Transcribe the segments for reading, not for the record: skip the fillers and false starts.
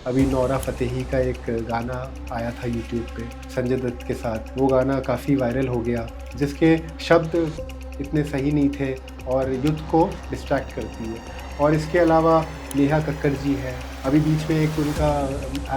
अभी Nora Fatehi का एक गाना आया था यूट्यूब पे संजय दत्त के साथ। वो गाना काफ़ी वायरल हो गया, जिसके शब्द इतने सही नहीं थे और युद्ध को डिस्ट्रैक्ट करती है। और इसके अलावा नेहा कक्कड़ जी है, अभी बीच में एक उनका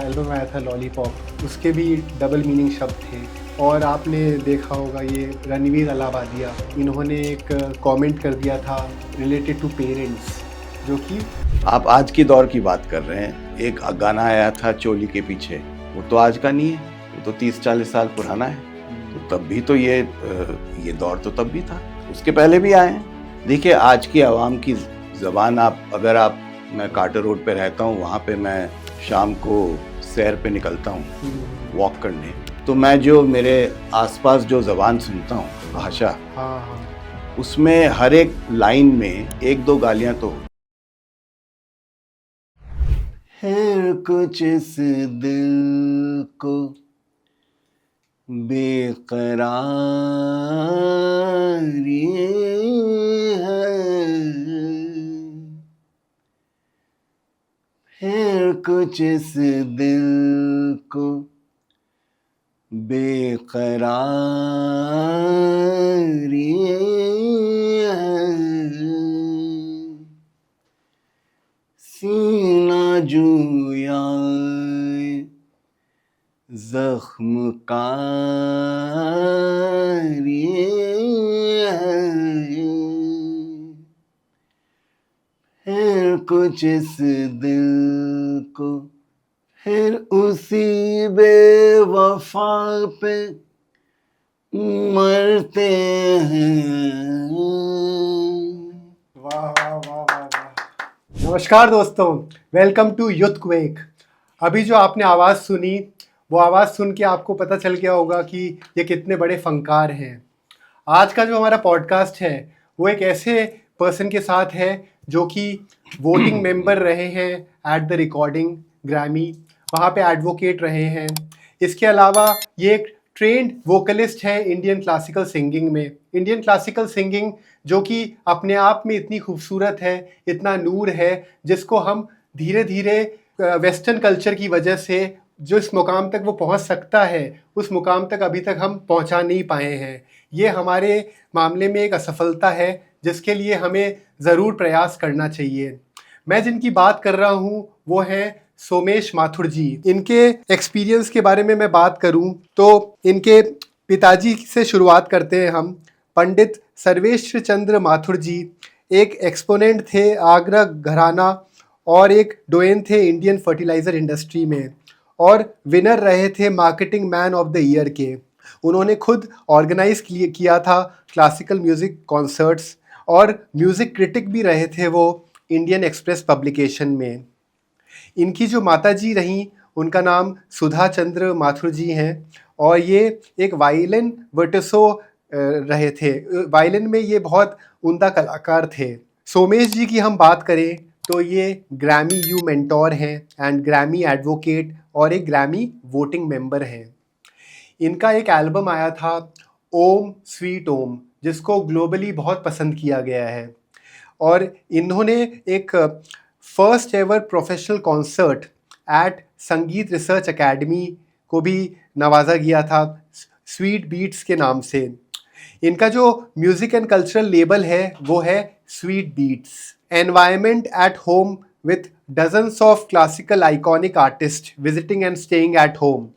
एल्बम आया था लॉलीपॉप, उसके भी डबल मीनिंग शब्द थे। और आपने देखा होगा ये रणवीर अलाहाबादिया, इन्होंने एक कमेंट कर दिया था रिलेटेड टू पेरेंट्स, जो कि आप आज के दौर की बात कर रहे हैं। एक गाना आया था चोली के पीछे, वो तो आज का नहीं है, वो तो 30-40 साल पुराना है। तो तब भी तो ये दौर तो तब भी था, उसके पहले भी आए हैं। देखिए आज की आवाम की ज़बान, मैं कार्टर रोड पे रहता हूँ, वहाँ पे मैं शाम को सैर पे निकलता हूँ वॉक करने, तो मैं जो मेरे आसपास जो ज़बान सुनता हूँ, भाषा, उसमें हर एक लाइन में 1-2 गालियाँ तो है। कुछ इस दिल को बेकरारी है कुछ इस दिल को बेकरारी है, सीना जूया जख्म कारी है कुछ इस दिल को, फिर उसी बेवफा पे मरते हैं। वाह वाह वाह वाह वाह। नमस्कार दोस्तों, वेलकम टू युथ क्वेक। अभी जो आपने आवाज़ सुनी, वो आवाज़ सुन के आपको पता चल गया होगा कि ये कितने बड़े फनकार हैं। आज का जो हमारा पॉडकास्ट है वो एक ऐसे पर्सन के साथ है जो कि वोटिंग मेंबर रहे हैं एट द रिकॉर्डिंग ग्रैमी, वहाँ पे एडवोकेट रहे हैं। इसके अलावा ये एक ट्रेंड वोकलिस्ट है इंडियन क्लासिकल सिंगिंग में। इंडियन क्लासिकल सिंगिंग जो कि अपने आप में इतनी खूबसूरत है, इतना नूर है, जिसको हम धीरे धीरे वेस्टर्न कल्चर की वजह से जो इस मुकाम तक वो पहुंच सकता है, उस मुकाम तक अभी तक हम पहुंचा नहीं पाए हैं। ये हमारे मामले में एक असफलता है, जिसके लिए हमें ज़रूर प्रयास करना चाहिए। मैं जिनकी बात कर रहा हूँ वो है सोमेश माथुर जी। इनके एक्सपीरियंस के बारे में मैं बात करूं तो इनके पिताजी से शुरुआत करते हैं हम। पंडित सर्वेश्वर चंद्र माथुर जी एक एक्सपोनेंट थे आगरा घराना और एक डोएन थे इंडियन फर्टिलाइज़र इंडस्ट्री में, और विनर रहे थे marketing man of the year के। उन्होंने खुद ऑर्गेनाइज किया था क्लासिकल म्यूज़िक कॉन्सर्ट्स, और म्यूज़िक क्रिटिक भी रहे थे वो इंडियन एक्सप्रेस पब्लिकेशन में। इनकी जो माता जी रहीं, उनका नाम सुधा चंद्र माथुर जी हैं, और ये एक वायलिन वर्टसो रहे थे। वायलिन में ये बहुत उम्दा कलाकार थे। सोमेश जी की हम बात करें तो ये ग्रैमी यू मेंटोर हैं एंड ग्रैमी एडवोकेट और एक ग्रैमी वोटिंग मेंबर हैं। इनका एक एल्बम आया था ओम स्वीट ओम, जिसको ग्लोबली बहुत पसंद किया गया है। और इन्होंने एक first ever professional concert at Sangeet Research Academy को भी नवाजा गया था स्वीट बीट्स के नाम से। इनका जो म्यूज़िक एंड कल्चरल लेबल है वो है sweet beats. Environment at home with dozens of classical iconic artist visiting and staying at home.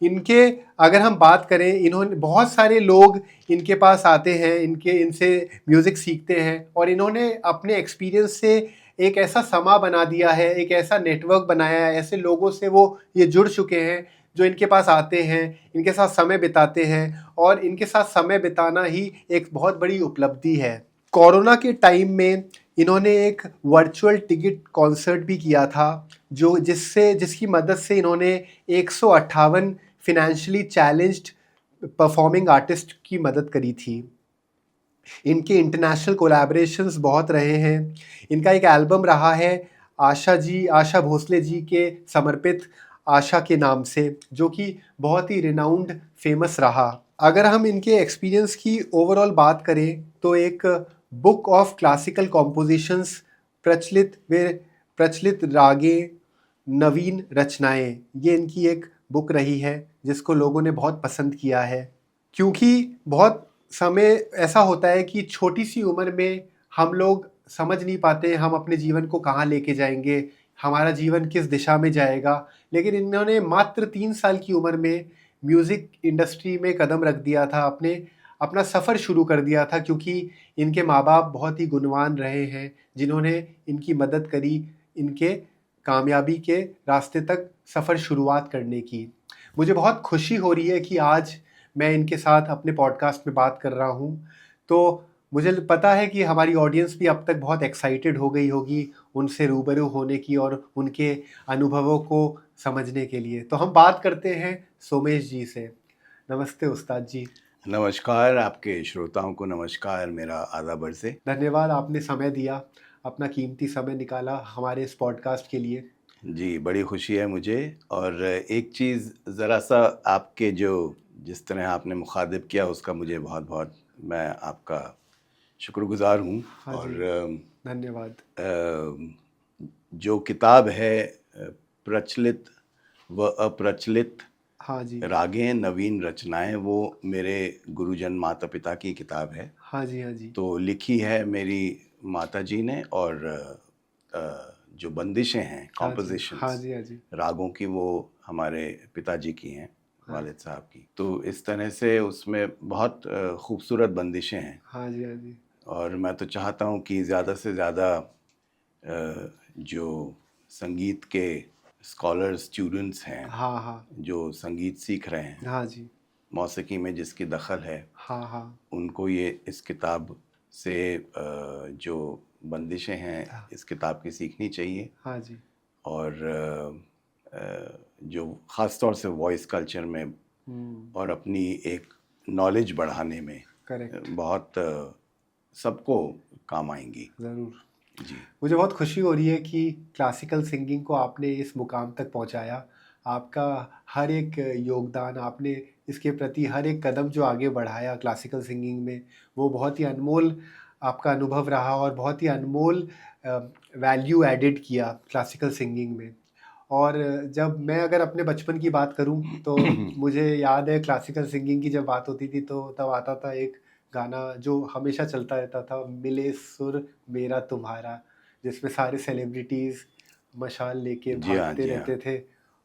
इनके अगर हम बात करें, इन्होंने बहुत सारे लोग इनके पास आते हैं, इनसे म्यूज़िक सीखते हैं, और इन्होंने अपने एक्सपीरियंस से एक ऐसा समा बना दिया है, एक ऐसा नेटवर्क बनाया है, ऐसे लोगों से वो ये जुड़ चुके हैं जो इनके पास आते हैं, इनके साथ समय बिताते हैं, और इनके साथ समय बिताना ही एक बहुत बड़ी उपलब्धि है। कोरोना के टाइम में इन्होंने एक वर्चुअल टिकट कॉन्सर्ट भी किया था, जिसकी मदद से इन्होंने 158 फिनेंशियली चैलेंज्ड परफॉर्मिंग आर्टिस्ट की मदद करी थी। इनके इंटरनेशनल कोलैबोरेशंस बहुत रहे हैं। इनका एक एल्बम रहा है आशा भोसले जी के समर्पित, आशा के नाम से, जो कि बहुत ही रिनाउंड फेमस रहा। अगर हम इनके एक्सपीरियंस की ओवरऑल बात करें तो एक बुक ऑफ क्लासिकल कॉम्पोजिशंस प्रचलित रागे नवीन रचनाएं, ये इनकी एक बुक रही है जिसको लोगों ने बहुत पसंद किया है। क्योंकि बहुत समय ऐसा होता है कि छोटी सी उम्र में हम लोग समझ नहीं पाते हम अपने जीवन को कहाँ लेके जाएंगे, हमारा जीवन किस दिशा में जाएगा। लेकिन इन्होंने मात्र 3 साल की उम्र में म्यूज़िक इंडस्ट्री में कदम रख दिया था, अपना सफ़र शुरू कर दिया था, क्योंकि इनके माँ बाप बहुत ही गुणवान रहे हैं जिन्होंने इनकी मदद करी इनके कामयाबी के रास्ते तक सफ़र शुरुआत करने की। मुझे बहुत खुशी हो रही है कि आज मैं इनके साथ अपने पॉडकास्ट में बात कर रहा हूँ। तो मुझे पता है कि हमारी ऑडियंस भी अब तक बहुत एक्साइटेड हो गई होगी उनसे रूबरू होने की और उनके अनुभवों को समझने के लिए। तो हम बात करते हैं सोमेश जी से। नमस्ते उस्ताद जी। नमस्कार, आपके श्रोताओं को नमस्कार मेरा आदाब से। धन्यवाद, आपने समय दिया, अपना कीमती समय निकाला हमारे इस पॉडकास्ट के लिए। जी, बड़ी खुशी है मुझे। और एक चीज़ ज़रा सा आपके जिस तरह आपने मुखातिब किया उसका मुझे बहुत बहुत मैं आपका शुक्रगुजार हूँ। हाँ और जी, धन्यवाद। जो किताब है प्रचलित व अप्रचलित हाँ जी, रागें नवीन रचनाएं, वो मेरे गुरुजन माता पिता की किताब है। हाँ जी, हाँ जी, तो लिखी है मेरी माता जी ने, और जो बंदिशें हैं, हाँ जी, हाँ कॉम्पोजिशंस जी, हाँ जी, रागों की, वो हमारे पिताजी की हैं, हाँ, वालिद साहब की। तो इस तरह से उसमें बहुत खूबसूरत बंदिशें हैं। हाँ जी, हाँ जी, और मैं तो चाहता हूँ कि ज़्यादा से ज़्यादा जो संगीत के स्कॉलर्स स्टूडेंट्स हैं, हाँ, हाँ, जो संगीत सीख रहे हैं, हाँ जी, मौसीकी में जिसकी दखल है, हाँ, हाँ, उनको ये इस किताब से जो बंदिशें हैं हाँ, इस किताब की सीखनी चाहिए। हाँ जी, और जो ख़ास तौर से वॉइस कल्चर में और अपनी एक नॉलेज बढ़ाने में करेक्ट, बहुत सबको काम आएंगी। ज़रूर। जी मुझे बहुत खुशी हो रही है कि क्लासिकल सिंगिंग को आपने इस मुकाम तक पहुंचाया। आपका हर एक योगदान, आपने इसके प्रति हर एक कदम जो आगे बढ़ाया क्लासिकल सिंगिंग में, वो बहुत ही अनमोल आपका अनुभव रहा और बहुत ही अनमोल वैल्यू एडेड किया क्लासिकल सिंगिंग में। और जब मैं अगर अपने बचपन की बात करूं तो मुझे याद है क्लासिकल सिंगिंग की जब बात होती थी तो तब आता था एक गाना जो हमेशा चलता रहता था, मिले सुर मेरा तुम्हारा, जिसमें सारे सेलिब्रिटीज़ मशाल लेके जी हाँ, भागते जी हाँ, रहते थे।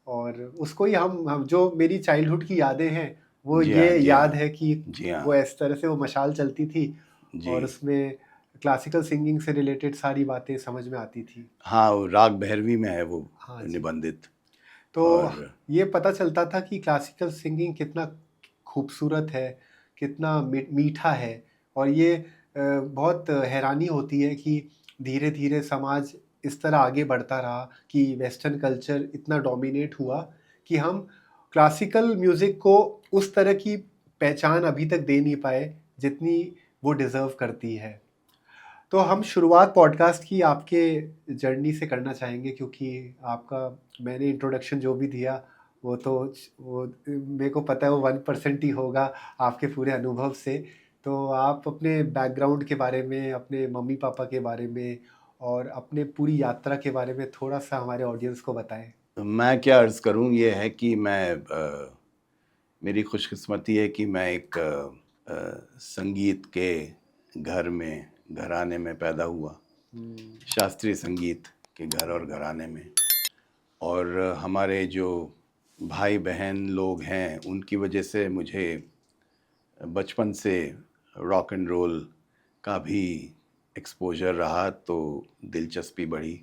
और उसको ही हम जो मेरी चाइल्डहुड की यादें हैं वो जी हाँ, ये जी याद हाँ, है कि जी हाँ, वो इस तरह से वो मशाल चलती थी जी और उसमें क्लासिकल सिंगिंग से रिलेटेड सारी बातें समझ में आती थी। हाँ। वो राग भैरवी में है वो हाँ जी। निबंधित। तो और ये पता चलता था कि क्लासिकल सिंगिंग कितना खूबसूरत है, कितना मीठा है। और ये बहुत हैरानी होती है कि धीरे-धीरे समाज इस तरह आगे बढ़ता रहा कि वेस्टर्न कल्चर इतना डोमिनेट हुआ कि हम क्लासिकल म्यूज़िक को उस तरह की पहचान अभी तक दे नहीं पाए, जितनी वो डिज़र्व करती है। तो हम शुरुआत पॉडकास्ट की आपके जर्नी से करना चाहेंगे, क्योंकि आपका मैंने इंट्रोडक्शन जो भी दिया वो तो वो मेरे को पता है वो 1% ही होगा आपके पूरे अनुभव से। तो आप अपने बैकग्राउंड के बारे में, अपने मम्मी पापा के बारे में और अपने पूरी यात्रा के बारे में थोड़ा सा हमारे ऑडियंस को बताएं। मैं क्या अर्ज़ करूँ, ये है कि मेरी खुशकिस्मती है कि मैं एक संगीत के घराने में पैदा हुआ, शास्त्रीय संगीत के घर और घराने में। और हमारे जो भाई बहन लोग हैं उनकी वजह से मुझे बचपन से रॉक एंड रोल का भी एक्सपोजर रहा, तो दिलचस्पी बढ़ी।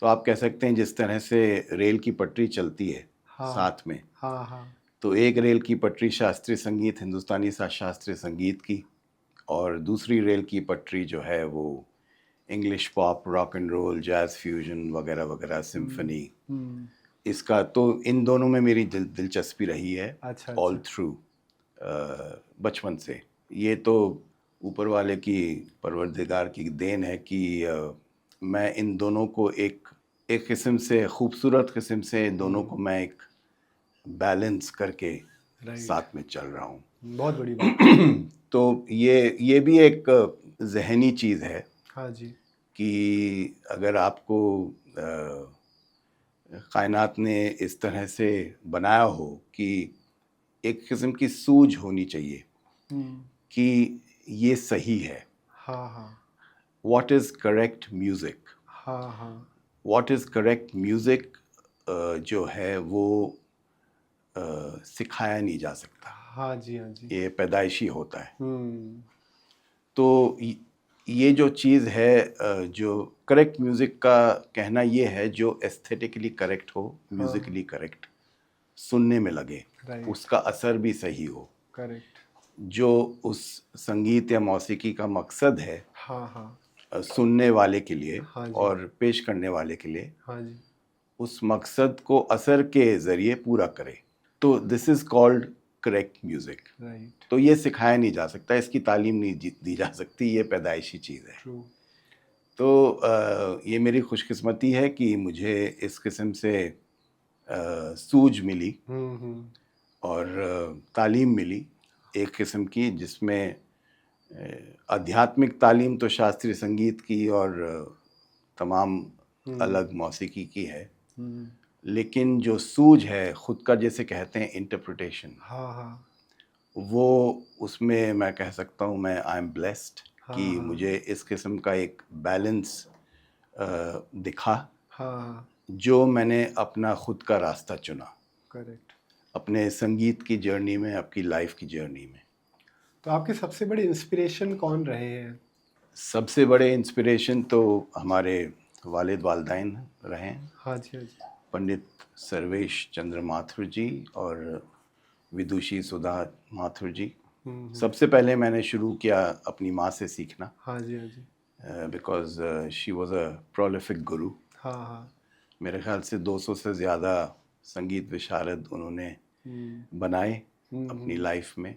तो आप कह सकते हैं जिस तरह से रेल की पटरी चलती है हाँ, साथ में, हाँ, हाँ, तो एक रेल की पटरी शास्त्रीय संगीत, हिंदुस्तानी शास्त्रीय संगीत की, और दूसरी रेल की पटरी जो है वो English pop, rock and roll, jazz fusion वगैरह वगैरह, सिम्फनी, हम्म, इसका तो इन दोनों में मेरी दिलचस्पी रही है अच्छा, ऑल अच्छा, थ्रू बचपन से। ये तो ऊपर वाले की, परवरदिगार की देन है कि मैं इन दोनों को एक एक किस्म से, खूबसूरत किस्म से इन दोनों को मैं एक बैलेंस करके राइट, साथ में चल रहा हूँ। बहुत बड़ी बात है। तो ये भी एक जहनी चीज़ है हाँ जी, कि अगर आपको कायनात ने इस तरह से बनाया हो कि एक किस्म की सूझ होनी चाहिए कि ये सही है. हाँ हाँ व्हाट इज़ करेक्ट म्यूज़िक, हाँ हाँ व्हाट इज़ करेक्ट म्यूज़िक जो है वो सिखाया नहीं जा सकता, हाँ जी हाँ जी. ये पैदाइशी होता है. हम्म. तो ये जो चीज़ है जो करेक्ट म्यूज़िक का कहना ये है जो एस्थेटिकली करेक्ट हो, म्यूज़िकली करेक्ट, सुनने में लगे, Right. उसका असर भी सही हो, करेक्ट. जो उस संगीत या मौसीकी का मकसद है हाँ हाँ सुनने वाले के लिए हाँ जी. और पेश करने वाले के लिए, हाँ जी. उस मकसद को असर के ज़रिए पूरा करे. तो this is called correct music. Right. तो ये सिखाया नहीं जा सकता, इसकी तालीम नहीं दी जा सकती, ये पैदाइशी चीज़ है. ट्रू. तो ये मेरी खुशकिस्मती है कि मुझे इस किस्म से सूझ मिली और तालीम मिली एक किस्म की, जिसमें आध्यात्मिक तालीम तो शास्त्रीय संगीत की और तमाम अलग मौसीकी की है, लेकिन जो सूझ है खुद का, जैसे कहते हैं इंटरप्रिटेशन, हाँ हाँ वो उसमें मैं कह सकता हूँ मैं आई एम ब्लेस्ड कि हाँ. मुझे इस किस्म का एक बैलेंस दिखा, हाँ. जो मैंने अपना खुद का रास्ता चुना करेक्ट. अपने संगीत की जर्नी में, आपकी लाइफ की जर्नी में. तो आपके सबसे बड़े इंस्पिरेशन कौन रहे हैं? सबसे बड़े इंस्पिरेशन तो हमारे वालिद वालदैन रहे हैं, हाँ जी हाँ जी. पंडित सर्वेश चंद्र माथुर जी और विदुषी सुधा माथुर जी. सबसे पहले मैंने शुरू किया अपनी माँ से सीखना, हाँ जी हाँ जी. Because she was a prolific guru. हाँ हाँ. मेरे ख्याल से 200 से ज़्यादा संगीत विशारद उन्होंने बनाए अपनी लाइफ में,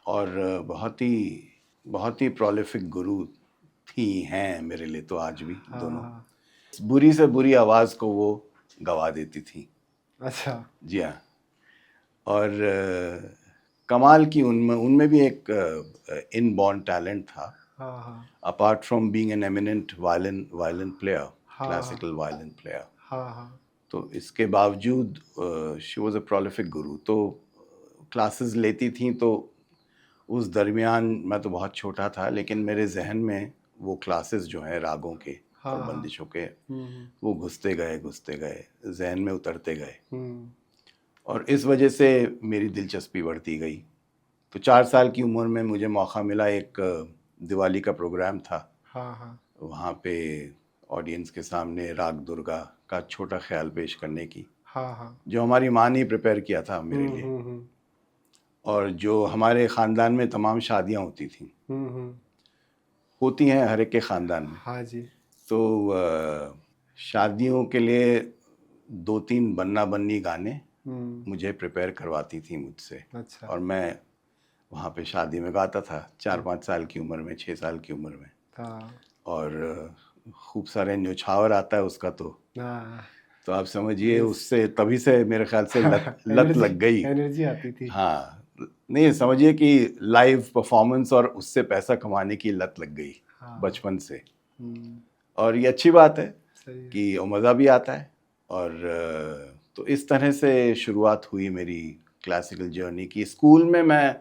और बहुत ही प्रोलिफिक गुरु थी, हैं मेरे लिए तो आज भी दोनों. बुरी से बुरी आवाज़ को वो गवा देती थी. अच्छा. जी हाँ. और कमाल की उनमें भी एक इनबॉर्न टैलेंट था. हाँ हाँ apart from being an eminent violin player, classical violin player, हाँ हाँ. तो इसके बावजूद शी वॉज अ प्रोलिफिक गुरु. तो क्लासेस लेती थी, तो उस दरमियान मैं तो बहुत छोटा था, लेकिन मेरे जहन में वो क्लासेस जो हैं रागों के और बंदिशों के, वो घुसते गए जहन में उतरते गए, और इस वजह से मेरी दिलचस्पी बढ़ती गई. तो 4 साल की उम्र में मुझे मौका मिला, एक दिवाली का प्रोग्राम था. हाँ हाँ. वहाँ पे ऑडियंस के सामने राग दुर्गा का छोटा ख्याल पेश करने की, हाँ हाँ. जो हमारी माँ ने प्रिपेयर किया था मेरे लिए, और जो हमारे ख़ानदान में तमाम शादियाँ होती थी, होती हैं हर एक के ख़ानदान में. हाँ जी. तो शादियों के लिए 2-3 बन्ना बन्नी गाने मुझे प्रिपेयर करवाती थी मुझसे. अच्छा. और मैं वहाँ पे शादी में गाता था 4-5 साल की उम्र में, 6 साल की उम्र में. हाँ. और खूब सारे न्योछावर आता है उसका, तो आप समझिए उससे तभी से मेरे ख्याल से लत लग गई, एनर्जी आती थी. हाँ. नहीं, समझिए कि लाइव परफॉर्मेंस और उससे पैसा कमाने की लत लग गई बचपन से. और ये अच्छी बात है कि मज़ा भी आता है. और तो इस तरह से शुरुआत हुई मेरी क्लासिकल जर्नी की. स्कूल में मैं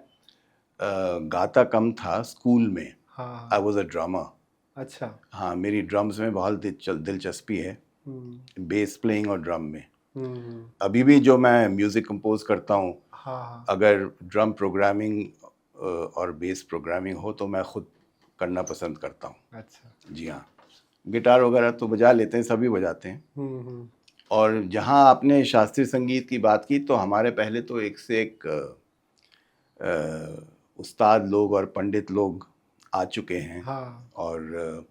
गाता कम था स्कूल में. I was a drummer. अच्छा. हाँ, मेरी ड्रम्स में बहुत दिलचस्पी है, बेस प्लेइंग और ड्रम में. अभी भी जो मैं म्यूज़िक कंपोज करता हूँ, अगर ड्रम प्रोग्रामिंग और बेस प्रोग्रामिंग हो तो मैं खुद करना पसंद करता हूँ. अच्छा. जी हाँ. गिटार वगैरह तो बजा लेते हैं, सभी बजाते हैं. और जहाँ आपने शास्त्रीय संगीत की बात की, तो हमारे पहले तो एक से एक उस्ताद लोग और पंडित लोग आ चुके हैं. और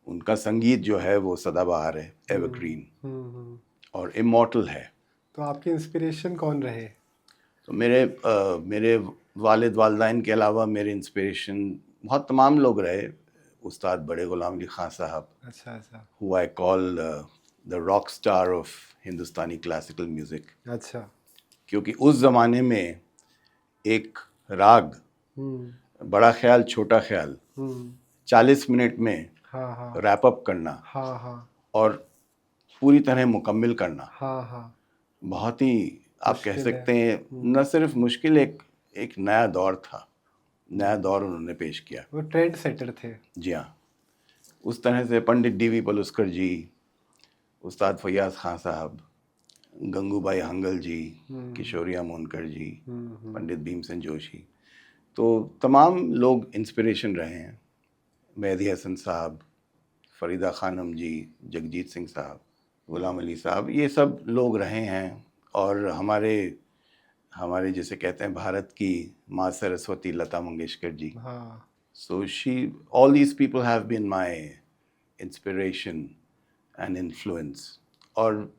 उनका संगीत जो है वो सदाबहार है, एवरग्रीन और इमॉर्टल है. तो आपके इंस्पिरेशन कौन रहे? तो मेरे वालिद वालदैन के अलावा मेरे इंस्पिरेशन बहुत तमाम लोग रहे. उस्ताद बड़े गुलाम अली खान साहब, अच्छा. Who I call the rock star of Hindustani classical music. अच्छा. क्योंकि उस ज़माने में एक राग, बड़ा ख्याल छोटा ख्याल, 40 मिनट में रैप अप करना, और पूरी तरह मुकम्मिल करना हाँ हाँ। बहुत ही, आप कह मुश्किल है। सकते हैं, न सिर्फ मुश्किल, एक नया दौर था, नया दौर उन्होंने पेश किया। वो ट्रेंड सेटर थे। जी हाँ, उस तरह से पंडित डीवी पलुस्कर जी, उस्ताद फैयाज खान साहब, गंगूबाई हांगल जी, किशोरिया मोनकर जी, पंडित भीमसेन जोशी, तो तमाम लोग इंस्पिरेशन रहे हैं। मेहदी हसन साहब, फरीदा खानम जी, जगजीत सिंह साहब, गुलाम अली साहब, ये सब लोग रहे हैं। और हमारे हमारे जैसे कहते हैं भारत की माँ सरस्वती, लता मंगेशकर जी, हाँ। so all these people have been my inspiration and influence. और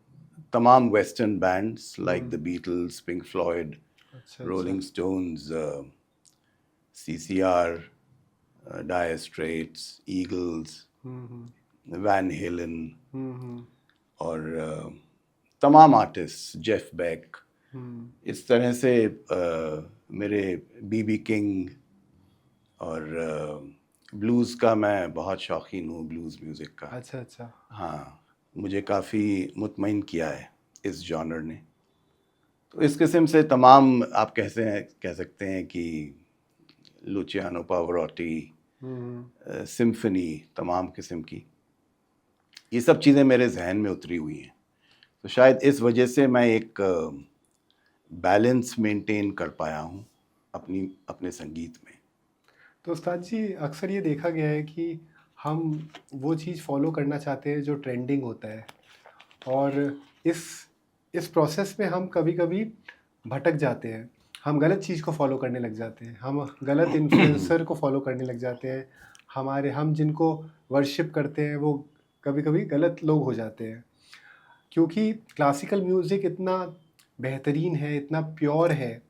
तमाम western bands like the Beatles, Pink Floyd, अच्छा Rolling Stones, CCR, Dire Straits, Eagles, Van Halen, और तमाम आर्टिस्ट, जेफ बेक, इस तरह से मेरे बीबी किंग, और ब्लूज़ का मैं बहुत शौकीन हूँ, ब्लूज़ म्यूज़िक का। अच्छा अच्छा। हाँ, मुझे काफ़ी मुतमईन किया है इस जॉनर ने। तो इस किस्म से तमाम, आप कह सकते हैं कि लुचियानो पावरोटी, सिम्फनी, तमाम किस्म की ये सब चीज़ें मेरे जहन में उतरी हुई हैं। तो शायद इस वजह से मैं एक बैलेंस मेंटेन कर पाया हूँ अपने संगीत में। तो उस्ताद जी, अक्सर ये देखा गया है कि हम वो चीज़ फॉलो करना चाहते हैं जो ट्रेंडिंग होता है, और इस प्रोसेस में हम कभी कभी भटक जाते हैं। हम गलत चीज़ को फॉलो करने लग जाते हैं, हम गलत इन्फ्लुएंसर को फॉलो करने लग जाते हैं। हम जिनको वर्शिप करते हैं वो कभी कभी गलत लोग हो जाते हैं, क्योंकि क्लासिकल म्यूज़िक इतना बेहतरीन है, इतना प्योर है,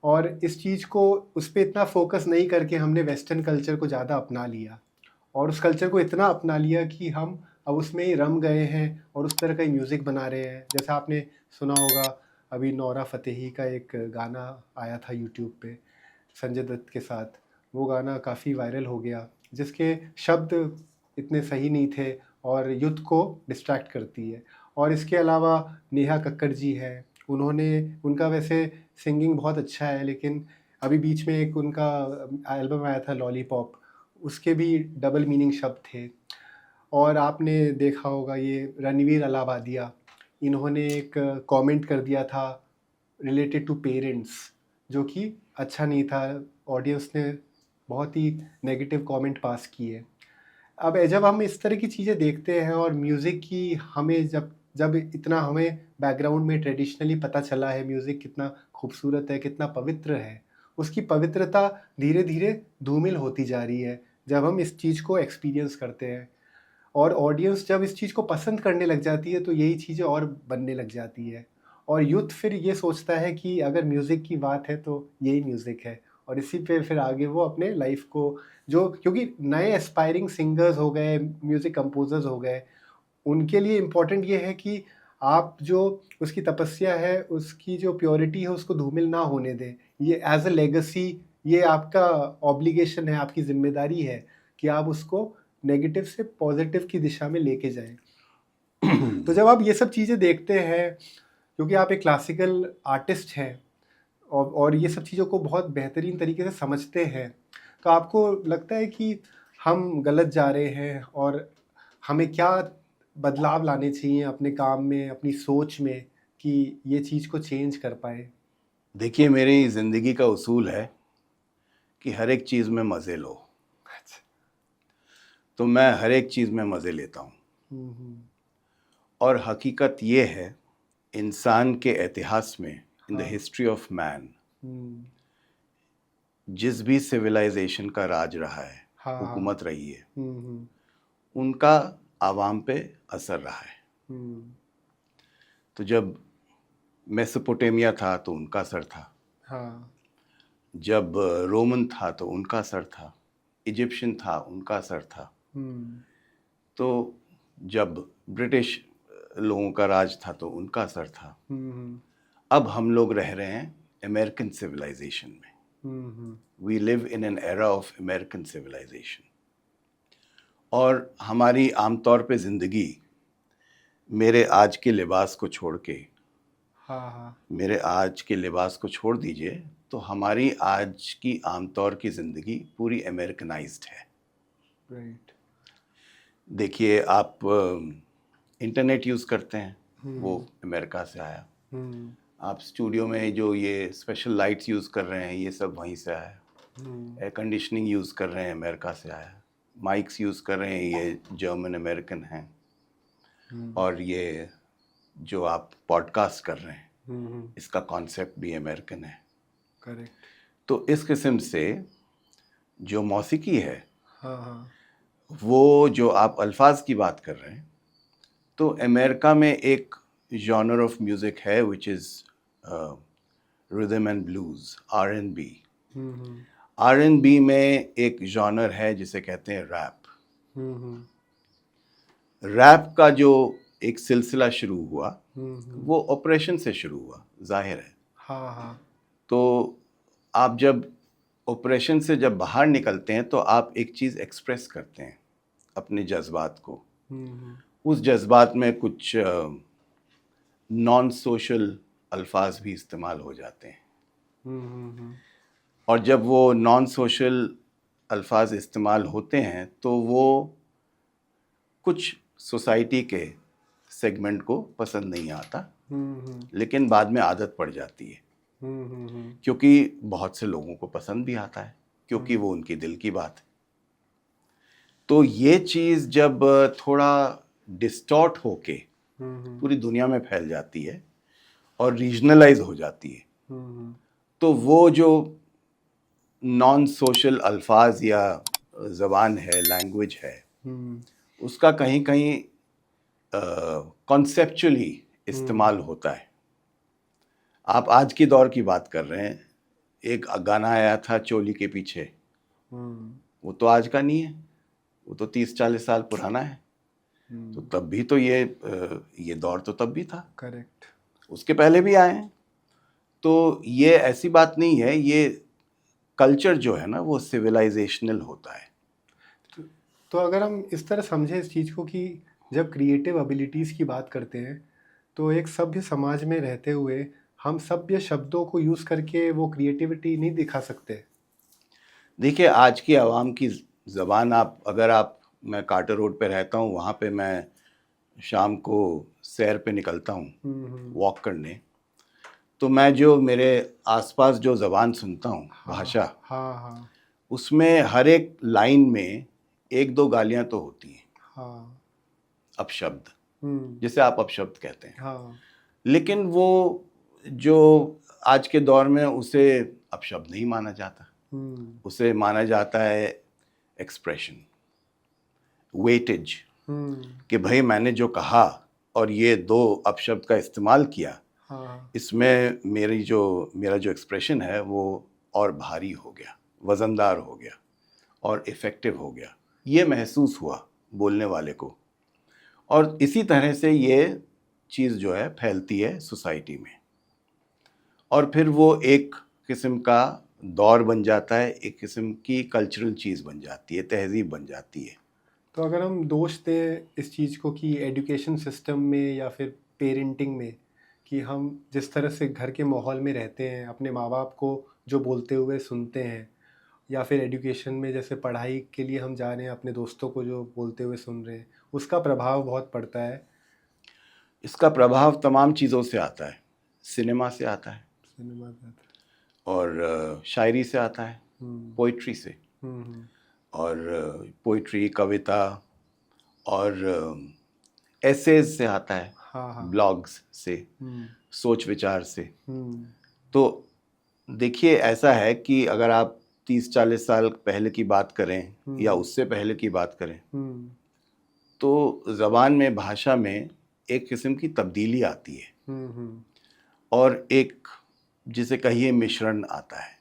और इस चीज़ को उस पर इतना फोकस नहीं करके हमने वेस्टर्न कल्चर को ज़्यादा अपना लिया, और उस कल्चर को इतना अपना लिया कि हम अब उसमें ही रम गए हैं और उस तरह का ही म्यूज़िक बना रहे हैं। जैसा आपने सुना होगा, अभी नोरा फतेही का एक गाना आया था यूट्यूब पे संजय दत्त के साथ। वो गाना काफ़ी वायरल हो गया, जिसके शब्द इतने सही नहीं थे और यूथ को डिस्ट्रैक्ट करती है। और इसके अलावा नेहा कक्कड़ जी हैं, उनका वैसे सिंगिंग बहुत अच्छा है, लेकिन अभी बीच में एक उनका एल्बम आया था लॉलीपॉप, उसके भी डबल मीनिंग शब्द थे। और आपने देखा होगा ये रणवीर अलाहाबादिया, इन्होंने एक कमेंट कर दिया था रिलेटेड टू पेरेंट्स, जो कि अच्छा नहीं था। ऑडियंस ने बहुत ही नेगेटिव कमेंट पास किए। अब जब हम इस तरह की चीज़ें देखते हैं, और म्यूज़िक की हमें जब जब इतना हमें बैकग्राउंड में ट्रेडिशनली पता चला है म्यूज़िक कितना खूबसूरत है, कितना पवित्र है, उसकी पवित्रता धीरे धीरे धूमिल होती जा रही है जब हम इस चीज़ को एक्सपीरियंस करते हैं। और ऑडियंस जब इस चीज़ को पसंद करने लग जाती है तो यही चीज़ें और बनने लग जाती है, और यूथ फिर ये सोचता है कि अगर म्यूज़िक की बात है तो यही म्यूज़िक है, और इसी पे फिर आगे वो अपने लाइफ को, जो क्योंकि नए एस्पायरिंग सिंगर्स हो गए, म्यूज़िक कंपोजर्स हो गए, उनके लिए इम्पोर्टेंट ये है कि आप जो उसकी तपस्या है, उसकी जो प्योरिटी है, उसको धूमिल ना होने दें। ये एज अ लेगेसी, ये आपका ऑब्लिगेशन है, आपकी जिम्मेदारी है कि आप उसको नेगेटिव से पॉजिटिव की दिशा में लेके जाएं। तो जब आप ये सब चीज़ें देखते हैं, क्योंकि आप एक क्लासिकल आर्टिस्ट हैं और ये सब चीज़ों को बहुत बेहतरीन तरीके से समझते हैं, तो आपको लगता है कि हम गलत जा रहे हैं, और हमें क्या बदलाव लाने चाहिए अपने काम में, अपनी सोच में, कि ये चीज़ को चेंज कर पाए? देखिए, मेरी ज़िंदगी का उसूल है कि हर एक चीज़ में मज़े लो। अच्छा। तो मैं हर एक चीज़ में मज़े लेता हूँ। और हकीकत ये है, इंसान के इतिहास में, in the history of man, जिस भी सिविलाइजेशन का राज रहा है, हुकूमत रही है, उनका आवाम पे असर रहा है। तो जब मेसोपोटामिया था तो उनका असर था, जब रोमन था तो उनका असर था, इजिप्शियन था उनका असर था, तो जब ब्रिटिश लोगों का राज था तो उनका असर था। अब हम लोग रह रहे हैं अमेरिकन सिविलाइजेशन में। We live in an era of American civilization. और हमारी आमतौर पे ज़िंदगी मेरे आज के लिबास को छोड़ के, हाँ हाँ मेरे आज के लिबास को छोड़ दीजिए, तो हमारी आज की आमतौर की ज़िंदगी पूरी अमेरिकनाइज्ड है। राइट। देखिए, आप इंटरनेट यूज़ करते हैं, वो अमेरिका से आया। आप स्टूडियो में जो ये स्पेशल लाइट्स यूज़ कर रहे हैं, ये सब वहीं से आया। एयर कंडीशनिंग यूज़ कर रहे हैं, अमेरिका से आया। माइक्स यूज़ कर रहे हैं, ये जर्मन अमेरिकन हैं। और ये जो आप पॉडकास्ट कर रहे हैं, इसका कॉन्सेप्ट भी अमेरिकन है। करेक्ट। तो इस किस्म से जो मौसीकी है, हाँ हाँ वो जो आप अल्फाज की बात कर रहे हैं, तो अमेरिका में एक जॉनर ऑफ म्यूज़िक है which is rhythm and blues, R&B। R&B में एक जॉनर है जिसे कहते हैं रैप। रैप का जो एक सिलसिला शुरू हुआ, वो ऑपरेशन से शुरू हुआ, जाहिर है। हाँ हाँ तो आप जब ऑपरेशन से जब बाहर निकलते हैं, तो आप एक चीज़ एक्सप्रेस करते हैं, अपने जज्बात को। उस जज्बात में कुछ नॉन सोशल अल्फाज भी इस्तेमाल हो जाते हैं। और जब वो नॉन सोशल अल्फाज इस्तेमाल होते हैं, तो वो कुछ सोसाइटी के सेगमेंट को पसंद नहीं आता, लेकिन बाद में आदत पड़ जाती है, क्योंकि बहुत से लोगों को पसंद भी आता है, क्योंकि वो उनकी दिल की बात है। तो ये चीज़ जब थोड़ा डिस्टॉर्ट होके पूरी दुनिया में फैल जाती है और रीजनलाइज हो जाती है, तो वो जो नॉन सोशल अल्फाज या ज़बान है, लैंग्वेज है, उसका कहीं कहीं कॉन्सेप्चुअली इस्तेमाल होता है। आप आज की दौर की बात कर रहे हैं, एक गाना आया था चोली के पीछे, वो तो आज का नहीं है, वो तो 30-40 साल पुराना है। तो तब भी तो ये दौर तो तब भी था। करेक्ट। उसके पहले भी आए हैं। तो ये ऐसी बात नहीं है, ये कल्चर जो है ना, वो सिविलाइजेशनल होता है। तो अगर हम इस तरह समझें इस चीज़ को कि जब क्रिएटिव एबिलिटीज़ की बात करते हैं, तो एक सभ्य समाज में रहते हुए हम सभ्य शब्दों को यूज़ करके वो क्रिएटिविटी नहीं दिखा सकते। देखिए, आज की आवाम की ज़बान, मैं कार्टर रोड पे रहता हूँ, वहाँ पे मैं शाम को सैर पे निकलता हूँ वॉक करने, तो मैं जो मेरे आसपास जो ज़बान सुनता हूँ, भाषा, हाँ हाँ उसमें हर एक लाइन में 1-2 गालियाँ तो होती हैं। हाँ अपशब्द, जिसे आप अपशब्द कहते हैं। हाँ लेकिन वो जो आज के दौर में उसे अपशब्द नहीं माना जाता, उसे माना जाता है एक्सप्रेशन, वेटेज, कि भाई मैंने जो कहा और ये 2 अपशब्द का इस्तेमाल किया, इसमें मेरा जो एक्सप्रेशन है वो और भारी हो गया, वज़नदार हो गया और इफ़ेक्टिव हो गया, ये महसूस हुआ बोलने वाले को। और इसी तरह से ये चीज़ जो है फैलती है सोसाइटी में, और फिर वो एक किस्म का दौर बन जाता है, एक किस्म की कल्चरल चीज़ बन जाती है, तहज़ीब बन जाती है। तो अगर हम दोष दें इस चीज़ को कि एजुकेशन सिस्टम में या फिर पेरेंटिंग में, कि हम जिस तरह से घर के माहौल में रहते हैं, अपने माँ बाप को जो बोलते हुए सुनते हैं, या फिर एजुकेशन में जैसे पढ़ाई के लिए हम जा रहे हैं, अपने दोस्तों को जो बोलते हुए सुन रहे हैं, उसका प्रभाव बहुत पड़ता है। इसका प्रभाव तमाम चीज़ों से आता है। सिनेमा से आता है, सिनेमा से आता है, और शायरी से आता है, पोइट्री से, और पोइट्री, कविता, और एसेज से आता है, हाँ ब्लॉग्स से, सोच विचार से। तो देखिए, ऐसा है कि अगर आप 30-40 साल पहले की बात करें या उससे पहले की बात करें, तो ज़बान में, भाषा में एक किस्म की तब्दीली आती है, और एक जिसे कहिए मिश्रण आता है।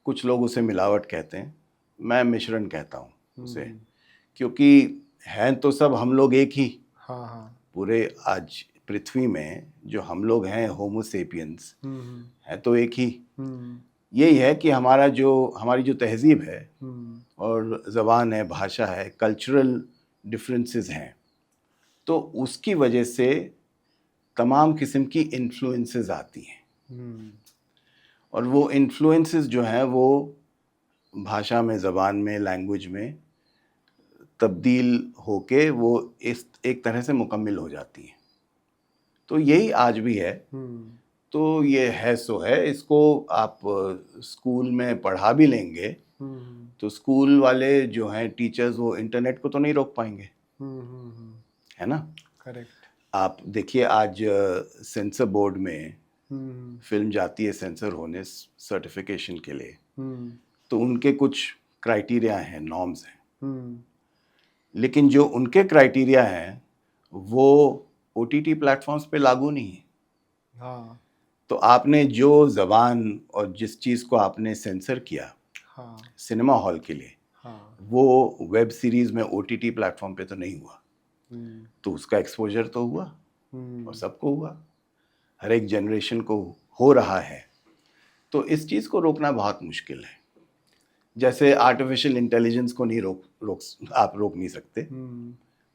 कुछ लोग उसे मिलावट कहते हैं, मैं मिश्रण कहता हूँ उसे, क्योंकि हैं तो सब हम लोग एक ही। पूरे आज पृथ्वी में जो हम लोग हैं, होमो सेपियंस, हैं तो एक ही। यही है कि हमारी जो तहज़ीब है और ज़बान है, भाषा है, कल्चरल डिफरेंसेस हैं, तो उसकी वजह से तमाम किस्म की इन्फ्लुएंसेस आती हैं, और वो इन्फ्लुएंसेस जो हैं वो भाषा में, ज़बान में, लैंग्वेज में तब्दील होके वो इस एक तरह से मुकम्मिल हो जाती हैं। तो यही आज भी है। तो ये है सो है, इसको आप स्कूल में पढ़ा भी लेंगे तो स्कूल वाले जो हैं टीचर्स, वो इंटरनेट को तो नहीं रोक पाएंगे, है ना। करेक्ट। आप देखिए आज सेंसर बोर्ड में फिल्म जाती है सेंसर होने सर्टिफिकेशन के लिए, तो उनके कुछ क्राइटेरिया हैं, नॉर्म्स हैं, लेकिन जो उनके क्राइटेरिया हैं वो ओटीटी प्लेटफॉर्म्स पे लागू नहीं है। हाँ। तो आपने जो ज़बान और जिस चीज़ को आपने सेंसर किया हाँ। सिनेमा हॉल के लिए, हाँ। वो वेब सीरीज़ में ओटीटी प्लेटफॉर्म पे तो नहीं हुआ, तो उसका एक्सपोजर तो हुआ और सबको हुआ, हर एक जनरेशन को हो रहा है। तो इस चीज़ को रोकना बहुत मुश्किल है। जैसे आर्टिफिशियल इंटेलिजेंस को नहीं आप रोक नहीं सकते,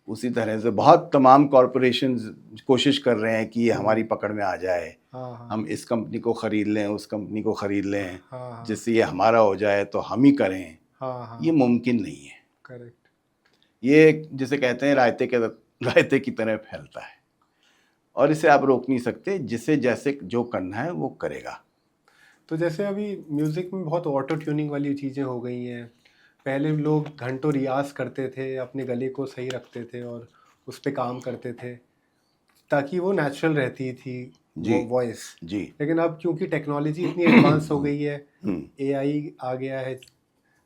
उसी तरह से बहुत तमाम कॉरपोरेशंस कोशिश कर रहे हैं कि ये हमारी पकड़ में आ जाए। हाँ। हम इस कंपनी को ख़रीद लें, उस कंपनी को ख़रीद लें, हाँ। जिससे ये हमारा हो जाए तो हम ही करें। हाँ। ये मुमकिन नहीं है। करेक्ट। ये जिसे कहते हैं रायते की तरह फैलता है, और इसे आप रोक नहीं सकते। जिसे जैसे जो करना है वो करेगा। तो जैसे अभी म्यूज़िक में बहुत ऑटो ट्यूनिंग वाली चीज़ें हो गई हैं। पहले लोग घंटों रियाज करते थे, अपने गले को सही रखते थे और उस पे काम करते थे ताकि वो नेचुरल रहती थी वो वॉइस जी। लेकिन अब क्योंकि टेक्नोलॉजी इतनी एडवांस हो गई है, एआई आ गया है,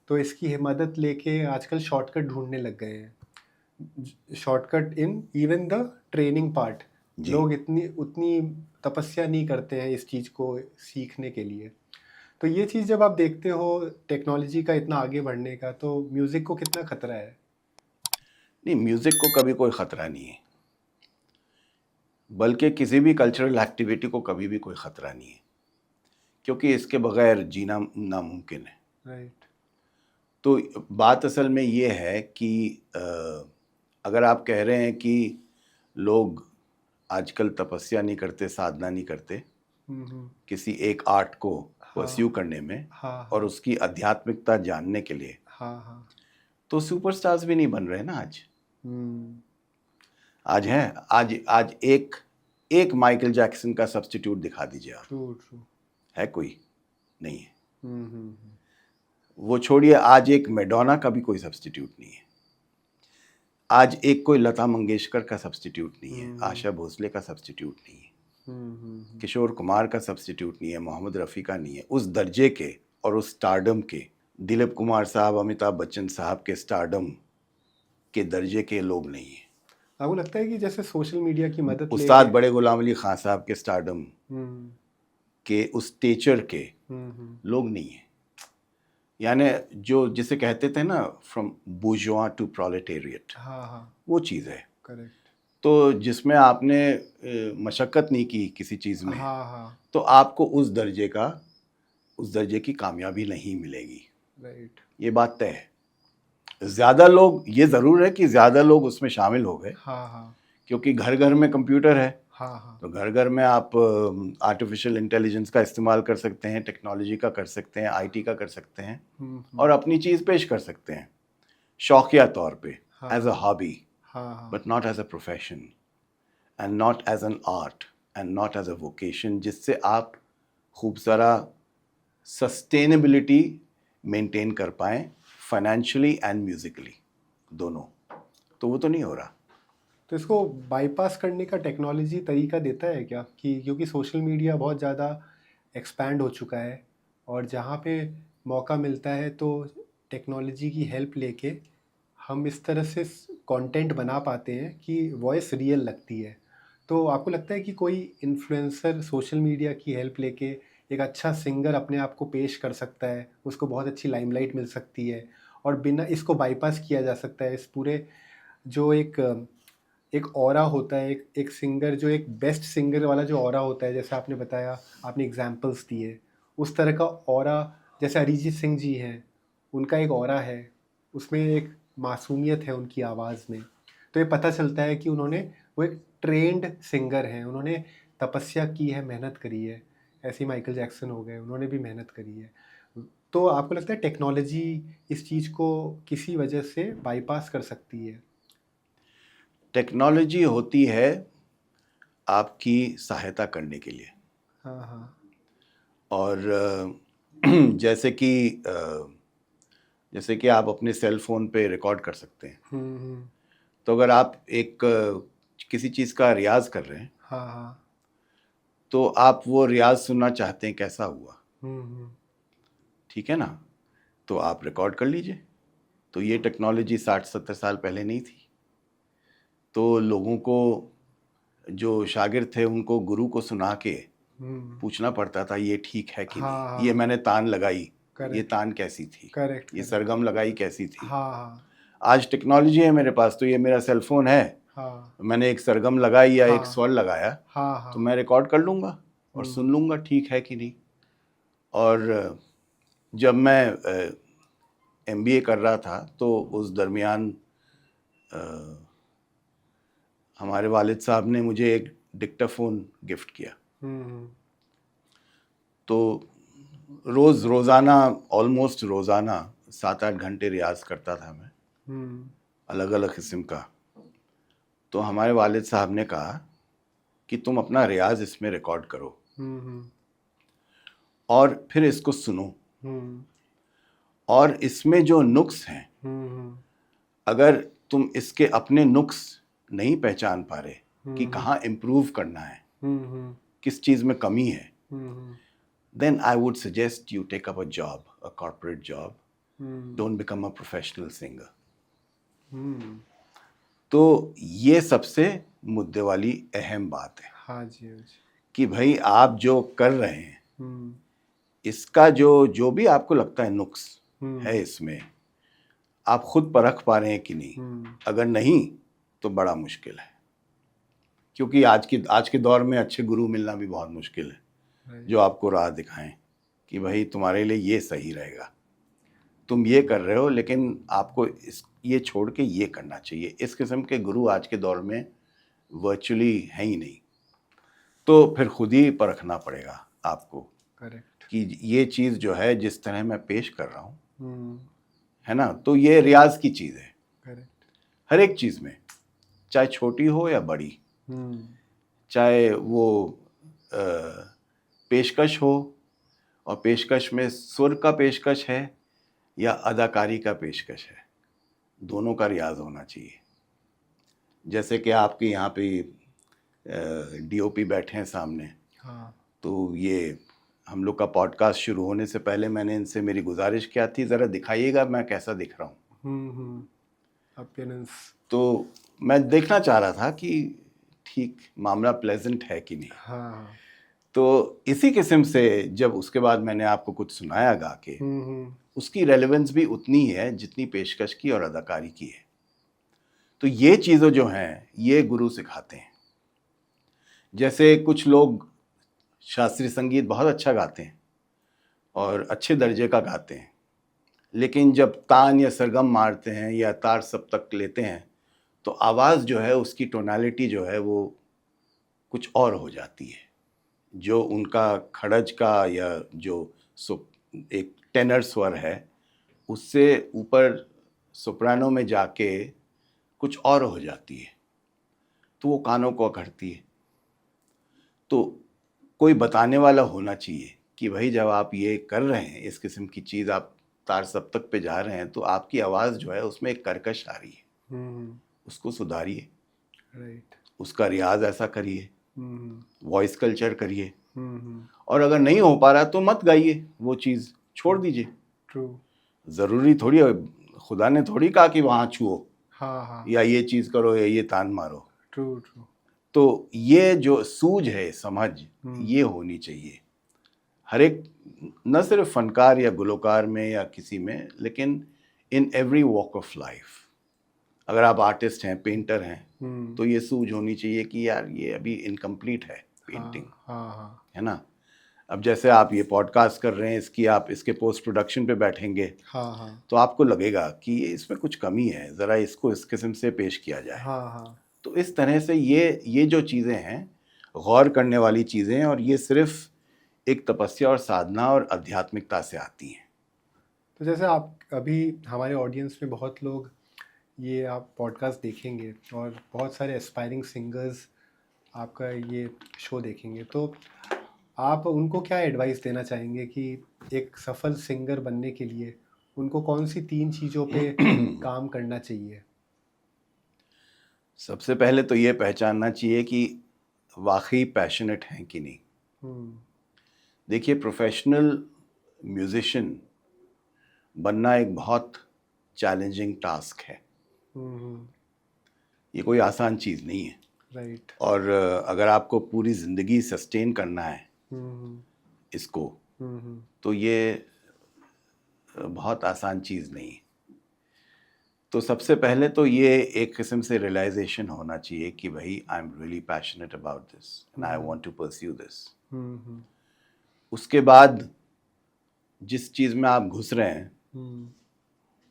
तो इसकी मदद लेके आजकल शॉर्टकट ढूंढने लग गए हैं। Shortcut in even the training part. लोग उतनी तपस्या नहीं करते हैं इस चीज़ को सीखने के लिए। तो ये चीज़ जब आप देखते हो टेक्नोलॉजी का इतना आगे बढ़ने का, तो म्यूज़िक को कितना खतरा है? नहीं, म्यूज़िक को कभी कोई ख़तरा नहीं है, बल्कि किसी भी कल्चरल एक्टिविटी को कभी भी कोई ख़तरा नहीं है, क्योंकि इसके बगैर जीना नामुमकिन है। राइट। तो बात असल में ये है कि अगर आप कह रहे हैं कि लोग आजकल तपस्या नहीं करते, साधना नहीं करते किसी एक आर्ट को परस्यू करने में, और उसकी आध्यात्मिकता जानने के लिए, तो सुपरस्टार्स भी नहीं बन रहे ना आज। आज है, आज एक माइकल जैक्सन का सब्स्टिट्यूट दिखा दीजिए आप। ट्रू। है कोई? नहीं है। वो छोड़िए, आज एक मैडोना का भी कोई सब्स्टिट्यूट नहीं है। आज एक कोई लता मंगेशकर का सब्स्टिट्यूट नहीं है, आशा भोसले का सब्स्टिट्यूट नहीं है, किशोर कुमार का सब्स्टिट्यूट नहीं है, मोहम्मद रफ़ी का नहीं है। उस दर्जे के और उस स्टारडम के, दिलीप कुमार साहब, अमिताभ बच्चन साहब के स्टारडम के दर्जे के लोग नहीं है। आपको लगता है कि जैसे सोशल मीडिया की मदद उस्ताद बड़े गुलाम अली खान साहब के स्टारडम के उस स्टेचर के लोग नहीं है। यानी जो जिसे कहते थे ना, फ्रॉम बुर्जुआ टू प्रोलेटेरिएट, वो चीज़ है। करेक्ट। तो जिसमें आपने मशक्क़त नहीं की किसी चीज़ में, तो आपको उस दर्जे की कामयाबी नहीं मिलेगी। राइट। ये बात तय है। ज़्यादा लोग, ये ज़रूर है कि ज़्यादा लोग उसमें शामिल हो गए, क्योंकि घर घर में कंप्यूटर है। तो घर घर में आप आर्टिफिशियल इंटेलिजेंस का इस्तेमाल कर सकते हैं, टेक्नोलॉजी का कर सकते हैं, आईटी का कर सकते हैं, और अपनी चीज़ पेश कर सकते हैं शौकिया तौर पे, as a hobby, but not as a profession, and not as an art, and not as a vocation, जिससे आप खूब सारा सस्टेनेबिलिटी मेंटेन कर पाएँ, फाइनेंशियली एंड म्यूज़िकली दोनों। तो वो तो नहीं हो रहा। तो इसको बाईपास करने का टेक्नोलॉजी तरीका देता है क्या? कि क्योंकि सोशल मीडिया बहुत ज़्यादा एक्सपैंड हो चुका है, और जहाँ पे मौका मिलता है तो टेक्नोलॉजी की हेल्प लेके हम इस तरह से कंटेंट बना पाते हैं कि वॉइस रियल लगती है। तो आपको लगता है कि कोई इन्फ्लुएंसर सोशल मीडिया की हेल्प लेके एक अच्छा सिंगर अपने आप को पेश कर सकता है, उसको बहुत अच्छी लाइमलाइट मिल सकती है, और बिना इसको बाईपास किया जा सकता है? इस पूरे जो एक ऑरा होता है, एक सिंगर जो एक बेस्ट सिंगर वाला जो ऑरा होता है, जैसे आपने बताया, आपने एग्जांपल्स दिए, उस तरह का ऑरा, जैसे अरिजीत सिंह जी हैं, उनका एक ऑरा है, उसमें एक मासूमियत है उनकी आवाज़ में। तो ये पता चलता है कि उन्होंने वो एक ट्रेंड सिंगर हैं, उन्होंने तपस्या की है, मेहनत करी है। ऐसे ही माइकल जैक्सन हो गए, उन्होंने भी मेहनत करी है। तो आपको लगता है टेक्नोलॉजी इस चीज़ को किसी वजह से बाईपास कर सकती है? टेक्नोलॉजी होती है आपकी सहायता करने के लिए। हाँ हाँ। और जैसे कि आप अपने सेल फोन पे रिकॉर्ड कर सकते हैं। हम्म। तो अगर आप किसी चीज़ का रियाज कर रहे हैं, हाँ हाँ। तो आप वो रियाज सुनना चाहते हैं कैसा हुआ, हम्म। ठीक है ना, तो आप रिकॉर्ड कर लीजिए। तो ये टेक्नोलॉजी 60-70 साल पहले नहीं थी। तो लोगों को, जो शागिर्द थे, उनको गुरु को सुना के पूछना पड़ता था ये ठीक है कि हाँ, नहीं, ये मैंने तान लगाई, ये करेक्ट तान कैसी थी, करेक्ट ये करेक्ट। सरगम लगाई कैसी थी। हाँ हाँ आज टेक्नोलॉजी है मेरे पास, तो ये मेरा सेल फोन है, हाँ मैंने एक सरगम लगाई या एक हाँ स्वर लगाया, हाँ तो हाँ। मैं रिकॉर्ड कर लूँगा और सुन लूँगा ठीक है कि नहीं। और जब मैं MBA कर रहा था, तो उस दरमियान हमारे वालिद साहब ने मुझे एक डिक्टाफोन गिफ्ट किया। तो रोज़ाना, ऑलमोस्ट रोज़ाना 7-8 घंटे रियाज करता था मैं, अलग अलग किस्म का। तो हमारे वालिद साहब ने कहा कि तुम अपना रियाज इसमें रिकॉर्ड करो और फिर इसको सुनो, और इसमें जो नुक्स हैं, अगर तुम इसके अपने नुक्स नहीं पहचान पा रहे कि कहाँ इम्प्रूव करना है, किस चीज़ में कमी है, then I would suggest you take up a job, a corporate job. Don't become a professional singer. तो ये सबसे मुद्दे वाली अहम बात है। हाँ जी, हाँ जी। कि भाई आप जो कर रहे हैं, इसका जो भी आपको लगता है नुक्स है इसमें, आप खुद परख पा रहे हैं कि नहीं। अगर नहीं तो बड़ा मुश्किल है, क्योंकि आज के दौर में अच्छे गुरु मिलना भी बहुत मुश्किल है, जो आपको राह दिखाएं कि भाई तुम्हारे लिए ये सही रहेगा, तुम ये कर रहे हो लेकिन आपको ये छोड़ के ये करना चाहिए। इस किस्म के गुरु आज के दौर में वर्चुअली हैं ही नहीं। तो फिर खुद ही परखना पड़ेगा आपको, करेक्ट, कि ये चीज़ जो है जिस तरह मैं पेश कर रहा हूँ, है ना, तो ये रियाज की चीज़ है। करेक्ट। हर एक चीज़ में, चाहे छोटी हो या बड़ी, चाहे वो पेशकश हो, और पेशकश में सुर का पेशकश है या अदाकारी का पेशकश है, दोनों का रियाज होना चाहिए। जैसे कि आपके यहाँ पे DOP बैठे हैं सामने, हाँ। तो ये हम लोग का पॉडकास्ट शुरू होने से पहले मैंने इनसे मेरी गुजारिश किया थी, ज़रा दिखाइएगा मैं कैसा दिख रहा हूँ। अपीयरेंस। तो मैं देखना चाह रहा था कि ठीक मामला प्लेजेंट है कि नहीं। हाँ। तो इसी किस्म से जब उसके बाद मैंने आपको कुछ सुनाया गा के, उसकी रेलेवेंस भी उतनी है जितनी पेशकश की और अदाकारी की है। तो ये चीज़ें जो हैं ये गुरु सिखाते हैं। जैसे कुछ लोग शास्त्रीय संगीत बहुत अच्छा गाते हैं और अच्छे दर्जे का गाते हैं, लेकिन जब तान या सरगम मारते हैं या तार सप्तक लेते हैं, तो आवाज़ जो है उसकी टोनालिटी जो है वो कुछ और हो जाती है। जो उनका खड़ज का या जो एक टेनर स्वर है, उससे ऊपर सोप्रानो में जाके कुछ और हो जाती है, तो वो कानों को अखड़ती है। तो कोई बताने वाला होना चाहिए कि भाई जब आप ये कर रहे हैं, इस किस्म की चीज़ आप तार सप्तक पे जा रहे हैं, तो आपकी आवाज़ जो है उसमें एक कर्कश आ रही है, उसको सुधारिए, राइट, उसका रियाज ऐसा करिए, वॉइस कल्चर करिए, और अगर नहीं हो पा रहा तो मत गाइए, वो चीज़ छोड़ दीजिए। ट्रू। ज़रूरी थोड़ी, खुदा ने थोड़ी कहा कि वहाँ छुओ, हाँ, या ये चीज़ करो या ये तान मारो। True true. तो ये जो सूझ है, समझ, ये होनी चाहिए हर एक, न सिर्फ फनकार या गुलकार में या किसी में, लेकिन in every walk of life. अगर आप आर्टिस्ट हैं, पेंटर हैं, तो ये सूझ होनी चाहिए कि यार ये अभी इनकम्प्लीट है पेंटिंग, है ना। अब जैसे आप ये पॉडकास्ट कर रहे हैं, इसके पोस्ट प्रोडक्शन पे बैठेंगे, तो आपको लगेगा कि इसमें कुछ कमी है, ज़रा इसको इस किस्म से पेश किया जाए। तो इस तरह से ये जो चीज़ें हैं गौर करने वाली चीज़ें हैं, और ये सिर्फ एक तपस्या और साधना और आध्यात्मिकता से आती हैं। तो जैसे आप अभी हमारे ऑडियंस में बहुत लोग ये आप पॉडकास्ट देखेंगे और बहुत सारे एस्पायरिंग सिंगर्स आपका ये शो देखेंगे, तो आप उनको क्या एडवाइस देना चाहेंगे कि एक सफल सिंगर बनने के लिए उनको कौन सी 3 चीज़ों पे काम करना चाहिए? सबसे पहले तो ये पहचानना चाहिए कि वाकई पैशनेट हैं कि नहीं। हम्म, देखिए, प्रोफेशनल म्यूजिशियन बनना एक बहुत चैलेंजिंग टास्क है। हम्म, ये कोई आसान चीज़ नहीं है। राइट। और अगर आपको पूरी ज़िंदगी सस्टेन करना है हम्म, इसको, हम्म, तो ये बहुत आसान चीज़ नहीं है। तो सबसे पहले तो ये एक किस्म से रियलाइजेशन होना चाहिए कि भाई I am really passionate about this and I want to pursue this. Hmm, उसके बाद जिस चीज़ में आप घुस रहे हैं हम्म,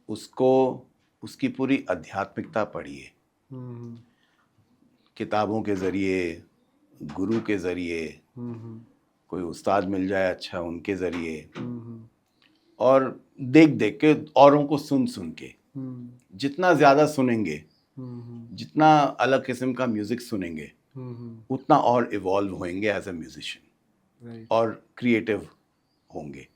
उसको, उसकी पूरी आध्यात्मिकता पढ़िए, हम्म, किताबों के ज़रिए, गुरु के ज़रिए, हम्म, कोई उस्ताद मिल जाए अच्छा उनके ज़रिए, हम्म, और देख देख के, औरों को सुन सुन के। हम्म, जितना ज़्यादा सुनेंगे, हम्म, जितना अलग किस्म का म्यूज़िक सुनेंगे, हम्म, उतना और इवॉल्व होंगे एज ए म्यूजिशियन राइट। और क्रिएटिव होंगे।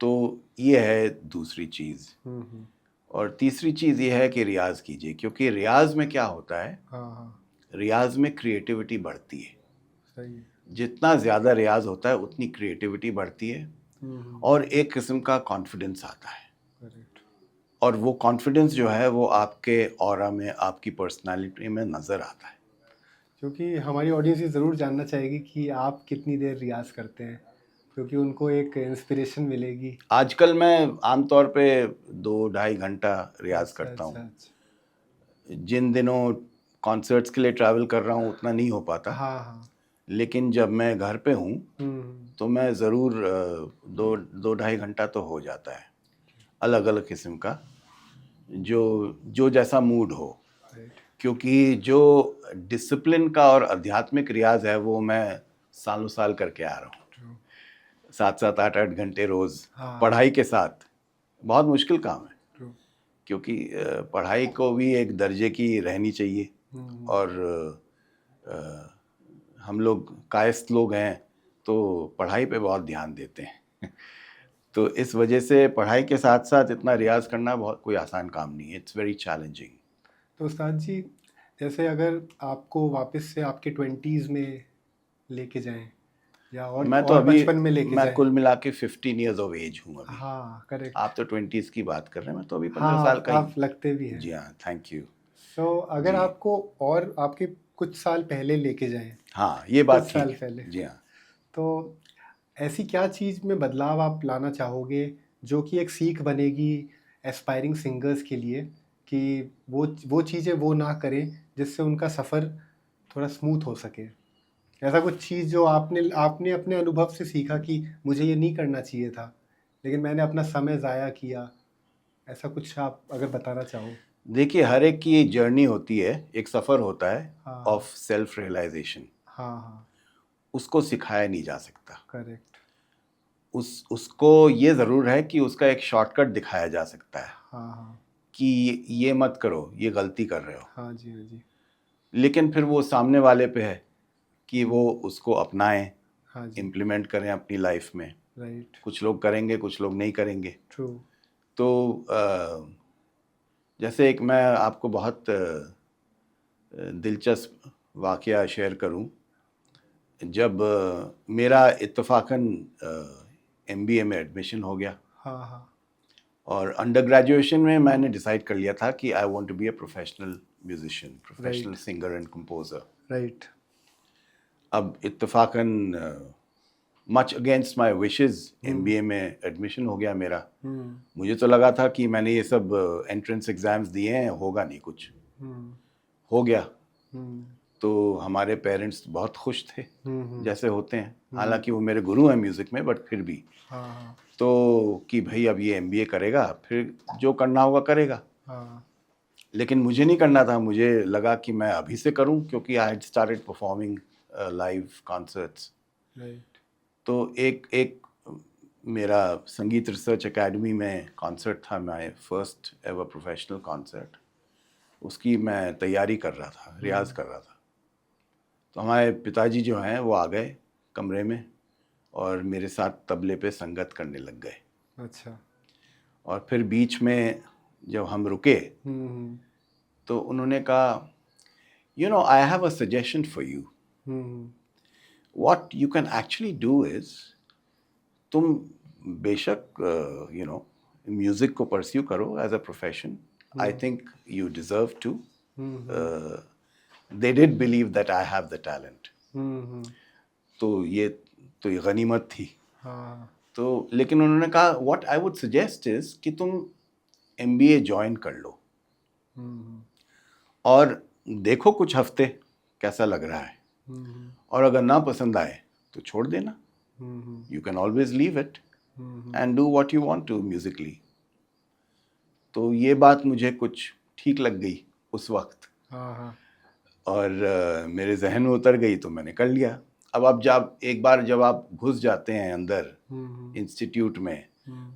तो ये है दूसरी चीज़। हम्म, और तीसरी चीज़ ये है कि रियाज कीजिए, क्योंकि रियाज में क्या होता है, हाँ हाँ, रियाज में क्रिएटिविटी बढ़ती है। सही है। जितना ज़्यादा रियाज होता है उतनी क्रिएटिविटी बढ़ती है, और एक किस्म का कॉन्फिडेंस आता है। करेक्ट। और वो कॉन्फिडेंस जो है वो आपके ऑरा में, आपकी पर्सनालिटी में नज़र आता है। क्योंकि हमारी ऑडियंस ये ज़रूर जानना चाहेगी कि आप कितनी देर रियाज़ करते हैं, क्योंकि उनको एक इंस्पिरेशन मिलेगी। आजकल मैं आमतौर पे 2-2.5 घंटा रियाज अच्छा करता अच्छा हूँ। अच्छा। जिन दिनों कॉन्सर्ट्स के लिए ट्रैवल कर रहा हूँ उतना नहीं हो पाता, हाँ हाँ। लेकिन जब मैं घर पे हूँ हम्म, तो मैं ज़रूर 2-2.5 घंटा तो हो जाता है, अलग अलग किस्म का, जो जो जैसा मूड हो। राइट। क्योंकि जो डिसिप्लिन का और आध्यात्मिक रियाज है वो मैं सालों साल करके आ रहा हूँ। ट्रू। 7-7, 8-8 घंटे रोज़ हाँ। पढ़ाई के साथ। बहुत मुश्किल काम है, ट्रू। क्योंकि पढ़ाई को भी एक दर्जे की रहनी चाहिए। हम्म, और अ, हम लोग कायस्थ लोग हैं तो पढ़ाई पे बहुत ध्यान देते हैं। तो इस वजह से पढ़ाई के साथ साथ इतना रियाज करना बहुत कोई आसान काम नहीं है। It's very challenging. तो उस्ताद जी, जैसे अगर आपको वापस से आपके 20s में लेके जाएं, या मैं तो और अभी, बचपन में लेके मैं जाएं। कुल मिला के 15 ईयर्स ऑफ एज हूँ अभी। हाँ, करेक्ट। आप तो 20s की बात कर रहे हैं, मैं तो अभी 15 हाँ, साल का ही। आप लगते भी हैं। जी हाँ, थैंक यू। तो अगर जी आपको और आपके कुछ साल पहले लेके जाएं, हाँ, ये कुछ बात ठीक साल है। पहले, जी हाँ। तो ऐसी क्या चीज़ में बदलाव आप लाना चाहोगे जो कि एक सीख बनेगी एस्पायरिंग सिंगर्स के लिए, कि वो चीज़ें वो ना करें जिससे उनका सफ़र थोड़ा स्मूथ हो सके? ऐसा कुछ चीज़ जो आपने आपने अपने अनुभव से सीखा कि मुझे ये नहीं करना चाहिए था, लेकिन मैंने अपना समय ज़ाया किया, ऐसा कुछ आप अगर बताना चाहो? देखिए, हर एक की जर्नी होती है, एक सफ़र होता है हाँ ऑफ सेल्फ रियलाइजेशन। हाँ हाँ। उसको सिखाया नहीं जा सकता। करेक्ट। उसको ये ज़रूर है कि उसका एक शॉर्टकट दिखाया जा सकता है हाँ हाँ। कि ये मत करो, ये गलती कर रहे हो। हाँ जी, हाँ जी। लेकिन फिर वो सामने वाले पे है कि वो उसको अपनाएं, हाँ जी। इम्प्लीमेंट करें अपनी लाइफ में। राइट। कुछ लोग करेंगे, कुछ लोग नहीं करेंगे। ट्रू। तो जैसे एक मैं आपको बहुत दिलचस्प वाकया शेयर करूं। जब मेरा इत्तेफाकन एमबीए में एडमिशन हो गया, हाँ हाँ। और अंडर ग्रेजुएशन में मैंने डिसाइड कर लिया था कि I want to be a professional musician, professional right. Singer and composer. Right. अब इत्तेफाकन much against my wishes MBA में एडमिशन हो गया मेरा। हम्म, मुझे तो लगा था कि मैंने ये सब एंट्रेंस एग्ज़ाम्स दिए हैं, होगा नहीं कुछ। हम्म, हो गया। हम्म, तो हमारे पेरेंट्स बहुत खुश थे, हम्म, जैसे होते हैं। हालांकि वो मेरे गुरु हैं म्यूज़िक में, बट फिर भी। हाँ हाँ। तो कि भाई अब ये एमबीए करेगा, फिर जो करना होगा करेगा। हाँ। लेकिन मुझे नहीं करना था, मुझे लगा कि मैं अभी से करूं, क्योंकि I had started performing live concerts. Right. तो एक एक मेरा संगीत रिसर्च एकेडमी में कॉन्सर्ट था, my first ever professional concert, उसकी मैं तैयारी कर रहा था, रियाज कर रहा था। तो हमारे पिताजी जो हैं वो आ गए कमरे में और मेरे साथ तबले पे संगत करने लग गए। अच्छा। और फिर बीच में जब हम रुके हम्म तो उन्होंने कहा, you know, I have a suggestion for you. Hmm what you can actually do is, तुम बेशक यू नो म्यूजिक को परस्यू करो as a profession. I think you deserve to. They did believe that I have the talent. Hmm तो ये गनीमत थी। हाँ। तो लेकिन उन्होंने कहा, what I would suggest is कि तुम MBA ज्वाइन कर लो हम्म और देखो कुछ हफ्ते कैसा लग रहा है, हम्म और अगर ना पसंद आए तो छोड़ देना। Hmm you can always leave it hmm and do what you want to musically. तो ये बात मुझे कुछ ठीक लग गई उस वक्त, हाँ हाँ। और मेरे जहन में उतर गई, तो मैंने कर लिया। अब आप जब एक बार जब आप घुस जाते हैं अंदर इंस्टीट्यूट में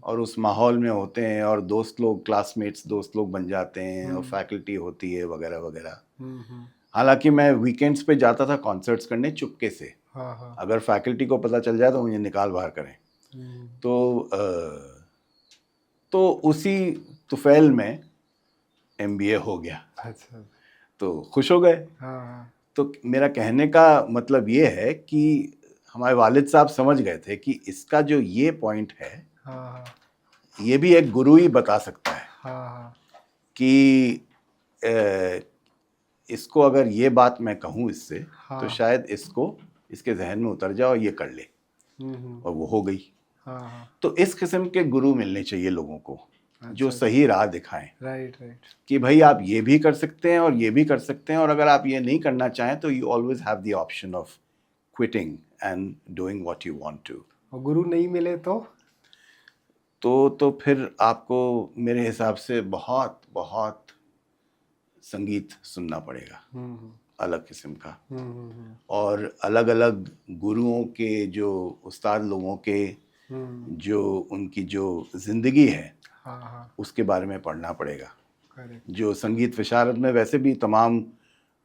और उस माहौल में होते हैं, और दोस्त लोग, क्लासमेट्स दोस्त लोग बन जाते हैं, और फैकल्टी होती है वगैरह वगैरह। हालांकि मैं वीकेंड्स पे जाता था कॉन्सर्ट्स करने चुपके से, हाँ हाँ। अगर फैकल्टी को पता चल जाए तो मुझे निकाल बाहर करें। तो उसी तुफैल में MBA हो गया, अच्छा। तो खुश हो गए। हाँ हाँ। तो मेरा कहने का मतलब ये है कि हमारे वालिद साहब समझ गए थे कि इसका जो ये पॉइंट है, हाँ हाँ। ये भी एक गुरु ही बता सकता है हाँ हाँ। कि इसको अगर ये बात मैं कहूँ इससे, तो शायद इसके जहन में उतर जाए और ये कर ले, और वो हो गई। हाँ हाँ। तो इस किस्म के गुरु मिलने चाहिए लोगों को, जो अच्छा। सही राह दिखाएं राइट राइट। कि भाई आप ये भी कर सकते हैं और ये भी कर सकते हैं, और अगर आप ये नहीं करना चाहें तो you always have the option of quitting and doing what you want to. और गुरु नहीं मिले तो फिर आपको मेरे हिसाब से बहुत बहुत संगीत सुनना पड़ेगा, अलग किस्म का, और अलग अलग गुरुओं के, जो उस्ताद लोगों के, जो उनकी जो जिंदगी है, हाँ हाँ। उसके बारे में पढ़ना पड़ेगा। करेक्ट। जो संगीत विशारद में वैसे भी तमाम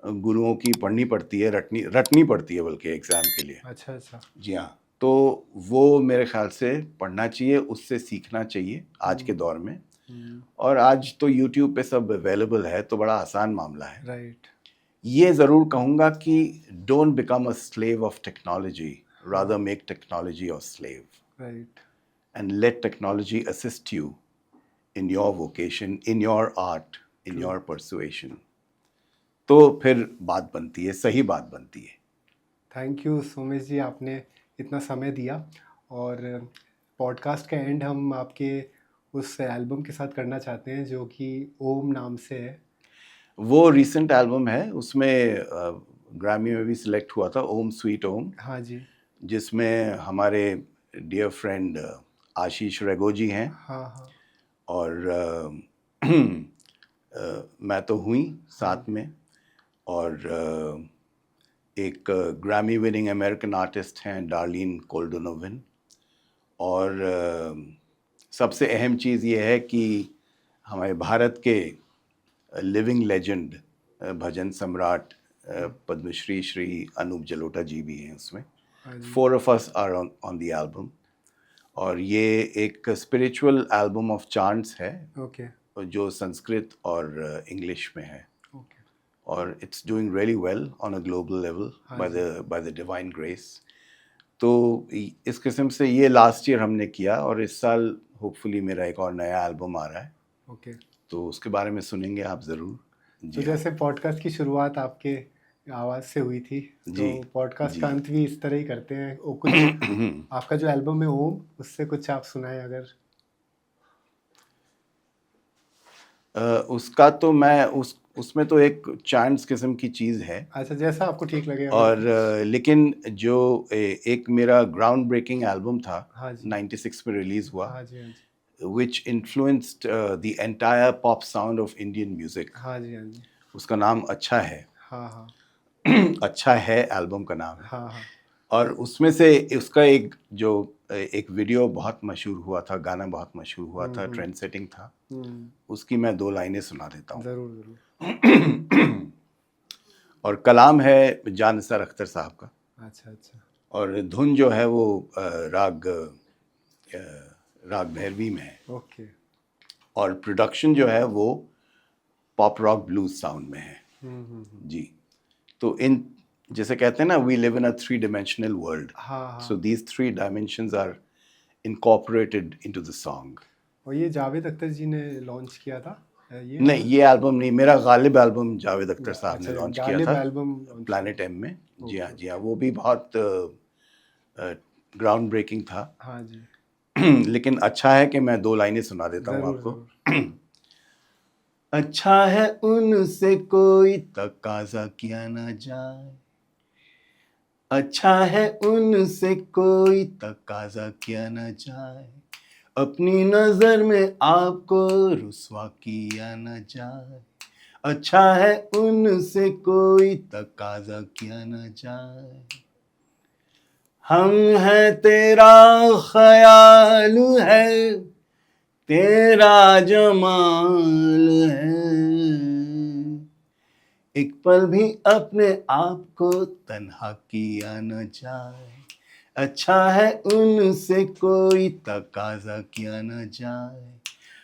गुरुओं की पढ़नी पड़ती है, रटनी पड़ती है बल्कि एग्जाम के लिए। अच्छा अच्छा। जी हाँ, तो वो मेरे ख्याल से पढ़ना चाहिए, उससे सीखना चाहिए आज के दौर में। और आज तो YouTube पे सब अवेलेबल है, तो बड़ा आसान मामला है। राइट। ये ज़रूर कहूँगा कि don't become a slave of technology, rather make technology your slave, right. And let technology assist you in your vocation, in your art, in your persuasion। तो फिर बात बनती है, सही बात बनती है। थैंक यू सोमेश जी, आपने इतना समय दिया। और पॉडकास्ट का एंड हम आपके उस एल्बम के साथ करना चाहते हैं जो कि ओम नाम से है। वो रिसेंट एल्बम है, उसमें ग्रैमी में भी सिलेक्ट हुआ था, ओम स्वीट ओम। हाँ जी। जिसमें हमारे डियर फ्रेंड आशीष रेगोजी हैं। हाँ हाँ। और मैं तो हुई साथ में, और एक ग्रैमी विनिंग अमेरिकन आर्टिस्ट हैं डार्लिन कोल्डोनोविन। और सबसे अहम चीज़ ये है कि हमारे भारत के लिविंग लेजेंड, भजन सम्राट, पद्मश्री श्री अनूप जलोटा जी भी हैं उसमें। 4 of us are on the album। और ये एक स्पिरिचुअल एल्बम ऑफ चांट्स है, जो संस्कृत और इंग्लिश में है। और it's doing really well on a global level by the divine grace. तो इस किस्म से ये लास्ट ईयर हमने किया, और इस साल होपफुली मेरा एक और नया एल्बम आ रहा है। तो उसके बारे में सुनेंगे आप ज़रूर। तो जैसे पॉडकास्ट की शुरुआत आपके आवाज़ से हुई थी, तो पॉडकास्ट का अंत भी इस तरह ही करते हैं। वो कुछ आपका जो एल्बम है ओम, उससे कुछ आप सुनाएं अगर। उसका तो मैं उसमें तो एक चांट्स किस्म की चीज़ है। अच्छा, जैसा आपको ठीक लगे। और लेकिन जो एक मेरा ग्राउंड ब्रेकिंग एल्बम था, हाँ जी। 96 में रिलीज़ हुआ। हाँ जी, हाँ जी। which influenced the entire pop sound of Indian music. हाँ जी, हाँ जी, उसका नाम अच्छा है. हाँ हाँ अच्छा है एल्बम का नाम है. हाँ हाँ और उसमें से उसका एक वीडियो बहुत मशहूर हुआ था, गाना बहुत मशहूर हुआ था, ट्रेंड सेटिंग था. उसकी मैं 2 लाइनें सुना देता हूँ. ज़रूर ज़रूर. और कलाम है जान निसार अख्तर साहब का. अच्छा अच्छा. और धुन जो है वो राग भैरवी में है. ओके. और प्रोडक्शन जो है वो पॉप रॉक ब्लूज साउंड में है. जी. तो इन जैसे कहते हैं ना, we live in a 3 dimensional world. हाँ हाँ. So these 3 dimensions are incorporated into the song. और ये जावेद अख्तर जी ने लॉन्च किया था ये? नहीं, ये एल्बम नहीं, मेरा गालिब एल्बम जावेद अख्तर साहब ने अच्छा, लॉन्च किया गालिब था एल्बम प्लैनेट एम में. जी हाँ, जी हाँ, वो भी बहुत ग्राउंड ब्रेकिंग था. हाँ जी, लेकिन अच्छा है कि मैं 2 लाइनें सुना देता हूँ ज़रूर आपको. ज़रूर. अच्छा है उनसे कोई तकाजा किया ना जाए. अच्छा है उनसे कोई तकाजा किया ना जाए. अपनी नजर में आपको रुसवा किया न जाए. अच्छा है उनसे कोई तकाजा किया न जाए. हम हैं तेरा ख्याल है, तेरा जमाल है. एक पल भी अपने आप को तन्हा किया न जाए. अच्छा है उनसे कोई तकाजा किया न जाए.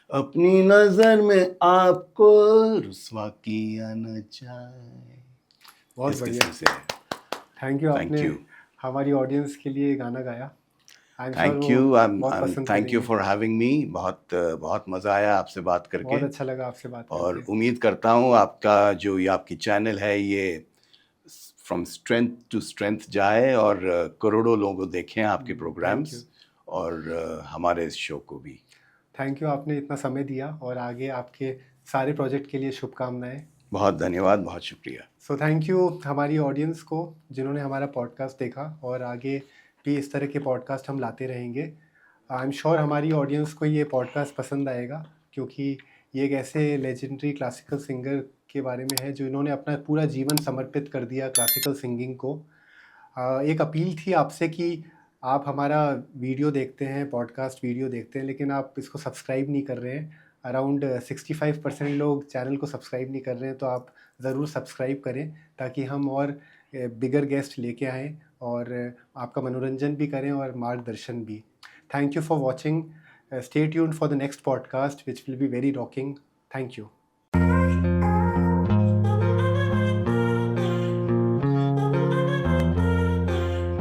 अपनी नजर में आपको रुसवा किया न जाए. बहुत इस बढ़िया. किस्म से. थैंक यू, Thank आपने you. हमारी ऑडियंस के लिए गाना गाया. आई एम श्योर थैंक वो यू. बहुत पसंद थैंक यू करेंगे. For having me. बहुत मज़ा आया आपसे बात करके. बहुत अच्छा लगा आपसे बात और करके. उम्मीद करता हूँ आपका जो ये आपकी चैनल है ये फ्रॉम स्ट्रेंथ टू स्ट्रेंथ जाए और करोड़ों लोगों देखें आपके प्रोग्राम्स और हमारे इस शो को भी. थैंक यू, आपने इतना समय दिया और आगे आपके सारे प्रोजेक्ट के लिए शुभकामनाएं. बहुत धन्यवाद, बहुत शुक्रिया. सो थैंक यू हमारी ऑडियंस को जिन्होंने हमारा पॉडकास्ट देखा, और आगे भी इस तरह के पॉडकास्ट हम लाते रहेंगे. आई एम श्योर हमारी ऑडियंस को ये पॉडकास्ट पसंद आएगा, क्योंकि ये एक ऐसे लेजेंडरी क्लासिकल सिंगर के बारे में है जो इन्होंने अपना पूरा जीवन समर्पित कर दिया क्लासिकल सिंगिंग को. एक अपील थी आपसे कि आप हमारा वीडियो देखते हैं, पॉडकास्ट वीडियो देखते हैं, लेकिन आप इसको सब्सक्राइब नहीं कर रहे हैं. अराउंड 65% लोग चैनल को सब्सक्राइब नहीं कर रहे हैं, तो आप ज़रूर सब्सक्राइब करें ताकि हम और बिगर गेस्ट लेके आएँ और आपका मनोरंजन भी करें और मार्गदर्शन भी. Thank you for watching. Stay tuned for the next podcast which will be very rocking. Thank you.